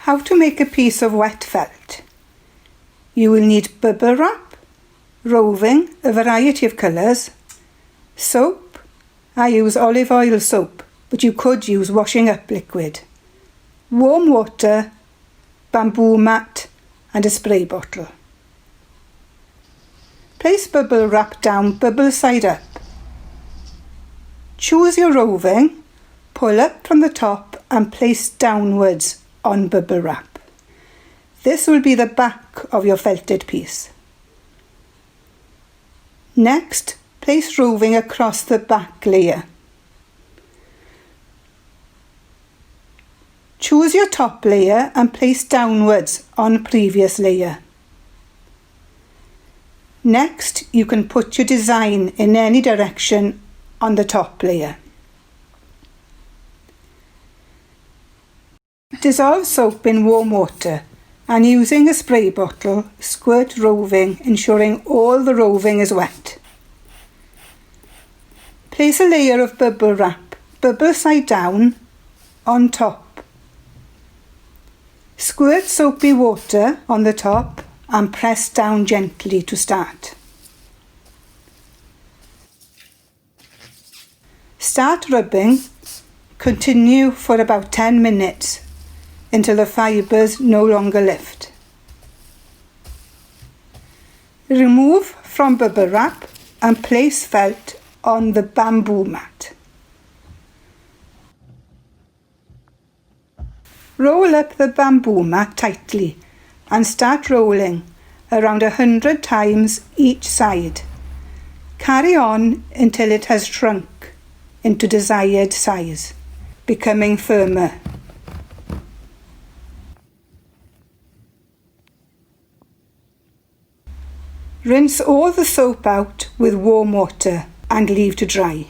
How to make a piece of wet felt. You will need bubble wrap, roving, a variety of colours, soap. I use olive oil soap, but you could use washing up liquid, warm water, bamboo mat and a spray bottle. Place bubble wrap down bubble side up. Choose your roving, pull up from the top and place downwards on bubble wrap. This will be the back of your felted piece. Next, place roving across the back layer. Choose your top layer and place downwards on previous layer. Next, you can put your design in any direction on the top layer. Dissolve soap in warm water and using a spray bottle, squirt roving, ensuring all the roving is wet. Place a layer of bubble wrap, bubble side down, on top. Squirt soapy water on the top and press down gently to start. Start rubbing, continue for about 10 minutes until the fibres no longer lift. Remove from bubble wrap and place felt on the bamboo mat. Roll up the bamboo mat tightly and start rolling around 100 times each side. Carry on until it has shrunk into desired size, becoming firmer. Rinse all the soap out with warm water and leave to dry.